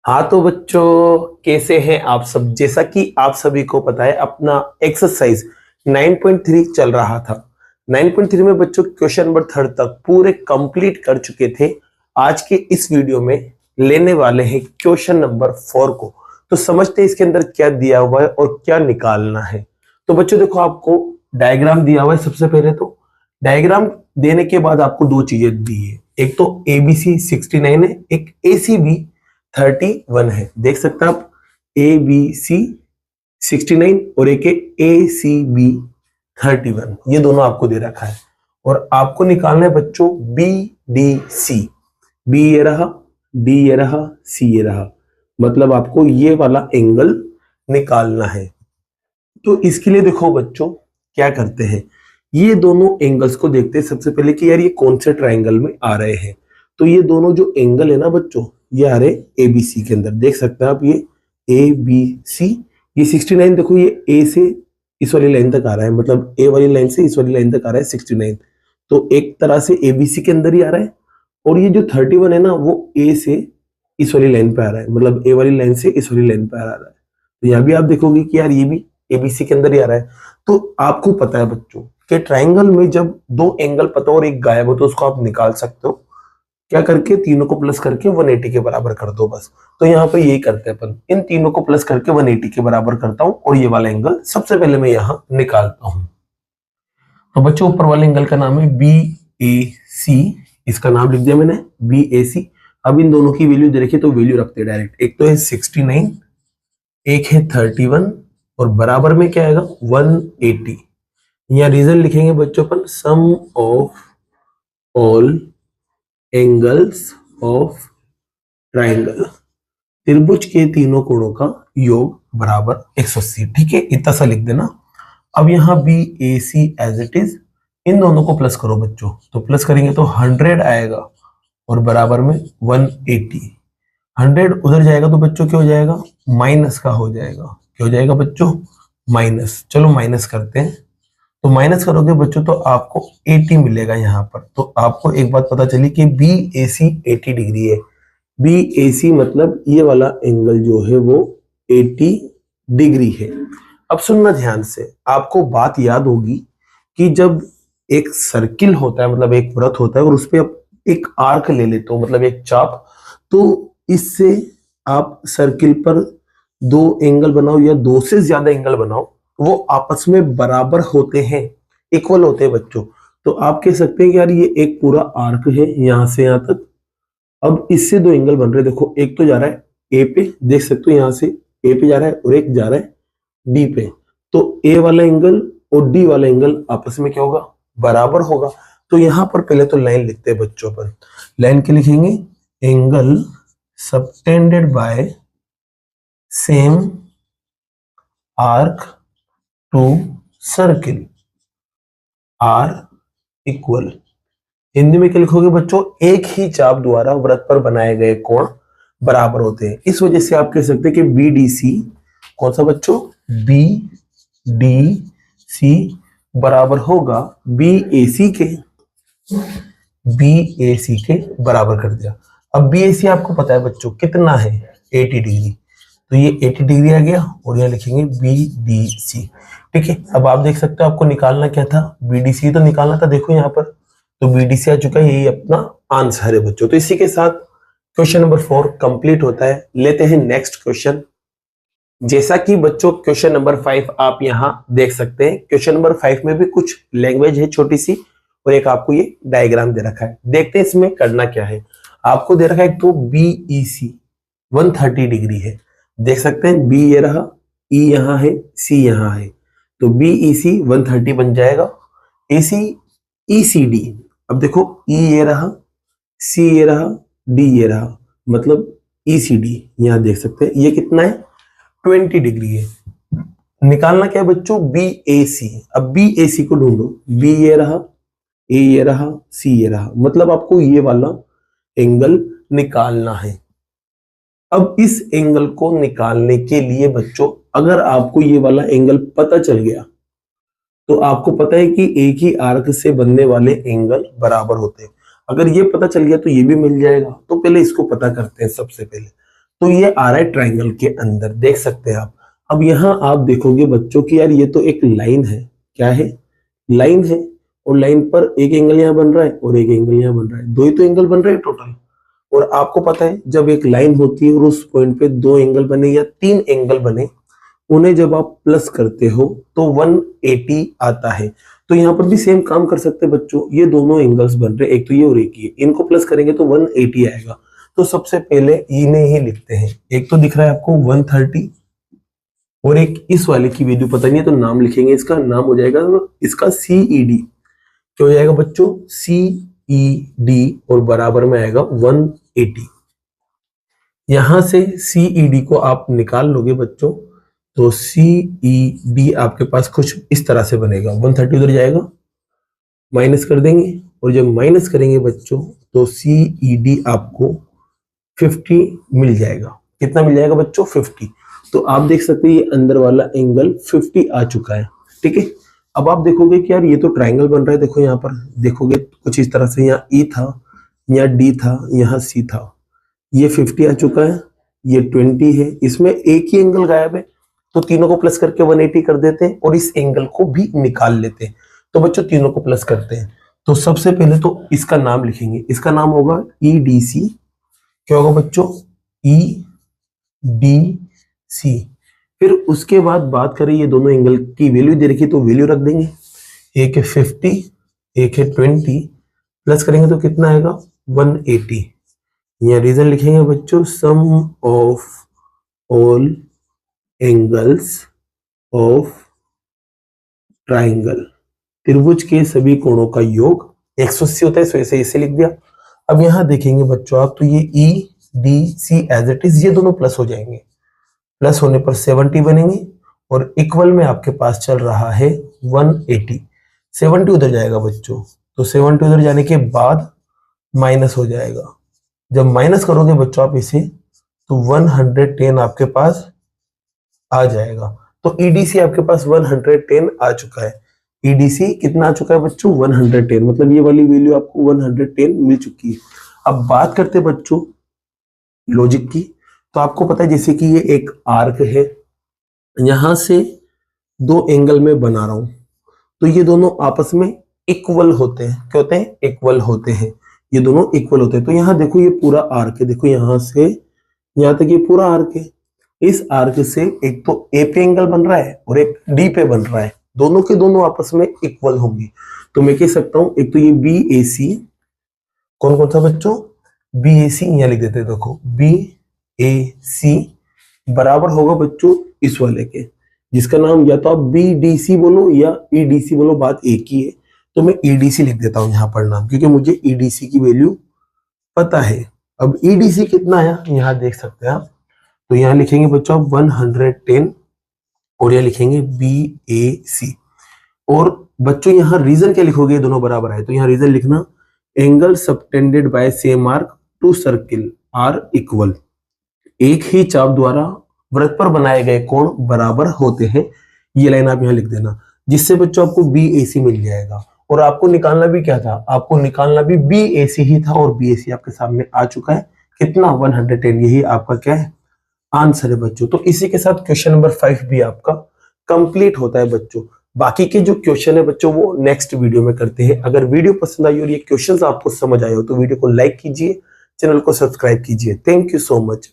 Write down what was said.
हाँ तो बच्चों, कैसे हैं आप सब। जैसा कि आप सभी को पता है, अपना एक्सरसाइज 9.3 चल रहा था। 9.3 में बच्चों क्वेश्चन नंबर 3 तक पूरे कंप्लीट कर चुके थे। आज के इस वीडियो में लेने वाले हैं क्वेश्चन नंबर 4 को। तो समझते हैं इसके अंदर क्या दिया हुआ है और क्या निकालना है। तो बच्चों देखो, आपको डायग्राम दिया हुआ है। सबसे पहले तो डायग्राम देने के बाद आपको दो चीजें दी है। एक तो एबीसी 69 है, एक एसीबी 31 है। देख सकते हैं आप, ए बी सी 69 और एक ए सी बी 31, ये दोनों आपको दे रखा है। और आपको निकालना है बच्चों बी डी सी। बी ये रहा, डी ये रहा, सी ये रहा। मतलब आपको ये वाला एंगल निकालना है। तो इसके लिए देखो बच्चों, क्या करते हैं, ये दोनों एंगल्स को देखते हैं सबसे पहले कि यार ये कौन से ट्राइंगल में आ रहे हैं। तो ये दोनों जो एंगल है ना बच्चों, ये आ रहे एबीसी के अंदर। देख सकते हैं आप, ये ए बी सी। ये 69 देखो, ये ए से इस वाली लाइन तक आ रहा है, मतलब ए वाली लाइन से इस वाली लाइन तक आ रहा है 69। तो एक तरह से एबीसी के अंदर ही आ रहा है। और ये जो 31 है ना, वो ए से इस वाली लाइन पे आ रहा है, मतलब ए वाली लाइन से इस वाली लाइन पे आ रहा है। तो यहाँ भी आप देखोगे कि यार ये भी एबीसी के अंदर ही आ रहा है। तो आपको पता है बच्चों कि ट्राइंगल में जब दो एंगल पता हो और एक गायब हो तो उसको आप निकाल सकते हो। क्या करके, तीनों को प्लस करके 180 के बराबर कर दो बस। तो यहाँ पे यही करते हैं अपन, इन तीनों को प्लस करके 180 के बराबर करता हूं और ये वाला एंगल सबसे पहले मैं यहाँ निकालता हूं। तो बच्चों, ऊपर वाले एंगल का नाम है बी ए सी। इसका नाम लिख दिया मैंने, बी ए सी। अब इन दोनों की वैल्यू दे रखी है तो वैल्यू रखते हैं डायरेक्ट। एक तो है 69, एक है 31 और बराबर में क्या आएगा 180। यहाँ रीजन लिखेंगे बच्चों अपन, sum of all angles of triangle. त्रिभुज के तीनों कोणों का योग बराबर 180। ठीक है, इतना सा लिख देना। अब यहाँ B A C as it is, इन दोनों को प्लस करो बच्चों। तो प्लस करेंगे तो 100 आएगा और बराबर में 180। 100 उधर जाएगा तो बच्चों क्या हो जाएगा, माइनस का हो जाएगा। क्या हो जाएगा बच्चों, माइनस। चलो माइनस करते हैं। तो माइनस करोगे बच्चों तो आपको 80 मिलेगा यहाँ पर। तो आपको एक बात पता चली कि बी ए सी 80 डिग्री है। बी ए सी मतलब ये वाला एंगल जो है वो 80 डिग्री है। अब सुनना ध्यान से, आपको बात याद होगी कि जब एक सर्किल होता है, मतलब एक वृत्त होता है और उस पर एक आर्क ले लेते हो, मतलब एक चाप, तो इससे आप सर्किल पर दो एंगल बनाओ या दो से ज्यादा एंगल बनाओ, वो आपस में बराबर होते हैं, इक्वल होते हैं बच्चों। तो आप कह सकते हैं कि यार ये एक पूरा आर्क है यहां से यहां तक। अब इससे दो एंगल बन रहे हैं। देखो, एक तो जा रहा है ए पे, देख सकते हो यहां से ए पे जा रहा है, और एक जा रहा है डी पे। तो ए वाला एंगल और डी वाला एंगल आपस में क्या होगा, बराबर होगा। तो यहां पर पहले तो लाइन लिखते हैं बच्चों पर। लाइन के लिखेंगे, angle subtended by same arc to circle are equal. Hindi में क्या लिखोगे बच्चों, एक ही चाप द्वारा वृत्त पर बनाए गए कोण बराबर होते हैं। इस वजह से आप कह सकते हैं कि बी डी सी, कौन सा बच्चों, बी डी सी बराबर होगा बी ए सी के। बी ए सी के बराबर कर दिया। अब बी ए सी आपको पता है बच्चों कितना है, 80 डिग्री। तो ये 80 डिग्री आ गया और यहाँ लिखेंगे बी डी सी। ठीक है, अब आप देख सकते हो आपको निकालना क्या था, बी डी सी तो निकालना था। देखो यहाँ पर तो बीडीसी आ चुका है, यही अपना आंसर है बच्चों। तो इसी के साथ क्वेश्चन नंबर 4 कंप्लीट होता है। लेते हैं नेक्स्ट क्वेश्चन। जैसा कि बच्चों क्वेश्चन नंबर 5 आप यहां देख सकते हैं। क्वेश्चन नंबर 5 में भी कुछ लैंग्वेज है छोटी सी, और एक आपको ये डायग्राम दे रखा है। देखते हैं इसमें करना क्या है। आपको दे रखा है तो बीईसी 130 डिग्री है। देख सकते हैं, बी ये रहा, ई यहां है, सी यहां है। तो बीईसी 130 बन जाएगा। एसी ईसीडी, अब देखो ई ये रहा, सी ये रहा, डी ये रहा, मतलब ईसीडी यहां देख सकते हैं ये कितना है, 20 डिग्री है। निकालना क्या है बच्चों, बी ए सी। अब बी ए सी को ढूंढो। बी ये रहा, ए ये रहा, सी ये रहा, मतलब आपको ये वाला एंगल निकालना है। अब इस एंगल को निकालने के लिए बच्चों, अगर आपको ये वाला एंगल पता चल गया तो आपको पता है कि एक ही आर्क से बनने वाले एंगल बराबर होते हैं। अगर ये पता चल गया तो ये भी मिल जाएगा। तो पहले इसको पता करते हैं सबसे पहले। तो ये आ रहा है ट्राइंगल के अंदर, देख सकते हैं आप। अब यहाँ आप देखोगे बच्चों की यार ये तो एक लाइन है, क्या है, लाइन है, और लाइन पर एक एंगल यहाँ बन रहा है और एक एंगल यहाँ बन रहा है, दो ही तो एंगल बन रहे हैं टोटल। और आपको पता है जब एक लाइन होती है और उस पॉइंट पे दो एंगल बने या तीन एंगल बने, उन्हें जब आप प्लस करते हो तो 180 आता है। तो यहाँ पर भी सेम काम कर सकते हैं बच्चों, ये दोनों एंगल्स बन रहे हैं, एक तो ये और एक ये, इनको प्लस करेंगे तो 180 आएगा। तो सबसे पहले इन्हें ही लिखते हैं, एक तो दिख रहा है आपको 130 और एक इस वाले की वैल्यू पता नहीं है तो नाम लिखेंगे, इसका नाम हो जाएगा इसका CED। क्या हो जाएगा बच्चों, CED, और बराबर में आएगा 180। यहां से CED को आप निकाल लोगे बच्चों तो CED आपके पास कुछ इस तरह से बनेगा, 130 उधर जाएगा, माइनस कर देंगे, और जब माइनस करेंगे बच्चों तो CED आपको 50 मिल जाएगा। कितना मिल जाएगा बच्चों, 50। तो आप देख सकते हैं ये अंदर वाला एंगल 50 आ चुका है, ठीक है। अब आप देखोगे कि यार ये तो ट्राइंगल बन रहा है, देखो यहाँ पर देखोगे कुछ इस तरह से, यहाँ E था, यहाँ D था, यहाँ C था, ये 50 आ चुका है, ये 20 है, इसमें एक ही एंगल गायब है, तो तीनों को प्लस करके 180 कर देते हैं और इस एंगल को भी निकाल लेते हैं। तो बच्चों तीनों को प्लस करते हैं, तो सबसे पहले तो इसका नाम लिखेंगे, इसका नाम होगा EDC। क्या होगा बच्चों, EDC। फिर उसके बाद बात करें ये दोनों एंगल की वैल्यू दे रखी, तो वैल्यू रख देंगे, एक है 50, एक है 20, प्लस करेंगे तो कितना आएगा 180। यहाँ रीजन लिखेंगे बच्चों, sum of all angles of triangle, त्रिभुज के सभी कोणों का योग 180 होता है, सो ऐसे इसे लिख दिया। अब यहाँ देखेंगे बच्चों आप, तो ये EDC एज इट इज, ये दोनों प्लस हो जाएंगे, प्लस होने पर 70 बनेंगे, और इक्वल में आपके पास चल रहा है 180। 70 उधर जाएगा बच्चों, तो 70 उधर जाने के बाद माइनस हो जाएगा, जब माइनस करोगे बच्चों आप इसे तो 110 आपके पास आ जाएगा। तो EDC आपके पास 110 आ चुका है। EDC कितना आ चुका है बच्चों, 110, मतलब ये वाली वैल्यू आपको 110 मिल चुकी है। अब बात करते हैं बच्चों लॉजिक की, तो आपको पता है जैसे कि ये एक आर्क है, यहां से दो एंगल में बना रहा हूं, तो ये दोनों आपस में इक्वल होते हैं। क्या होते हैं, इक्वल होते हैं, ये दोनों इक्वल होते हैं। तो यहाँ देखो ये पूरा आर्क है, देखो यहां से यहां तक ये पूरा आर्क है, इस आर्क से एक तो A पे एंगल बन रहा है और एक D पे बन रहा है, दोनों के दोनों आपस में इक्वल होंगे। तो मैं कह सकता हूं एक तो ये BAC, कौन कौन सा बच्चों, BAC यहाँ लिख देते हैं, देखो BAC बराबर होगा बच्चों इस वाले के, जिसका नाम या तो आप BDC बोलो या EDC बोलो, बात एक ही है। तो मैं EDC लिख देता हूं यहाँ पर नाम, क्योंकि मुझे EDC की वैल्यू पता है। अब EDC कितना आया यहाँ देख सकते हैं आप, तो यहाँ लिखेंगे बच्चों आप 110 और यहाँ लिखेंगे BAC। और बच्चों यहाँ रीजन क्या लिखोगे, दोनों बराबर है, तो यहाँ रीजन लिखना, angle subtended by same arc to circle are equal, एक ही चाप द्वारा वृत्त पर बनाए गए कोण बराबर होते हैं। ये लाइन आप यहाँ लिख देना, जिससे बच्चों आपको BAC मिल जाएगा। और आपको निकालना भी क्या था, आपको निकालना भी BAC ही था, और BAC आपके सामने आ चुका है, कितना 110, यही आपका क्या है आंसर है बच्चों। तो इसी के साथ क्वेश्चन नंबर 5 भी आपका कंप्लीट होता है बच्चों। बाकी के जो क्वेश्चन है बच्चों वो नेक्स्ट वीडियो में करते हैं। अगर वीडियो पसंद आई और ये क्वेश्चंस आपको समझ आए हो तो वीडियो को लाइक कीजिए, चैनल को सब्सक्राइब कीजिए। Thank you so much.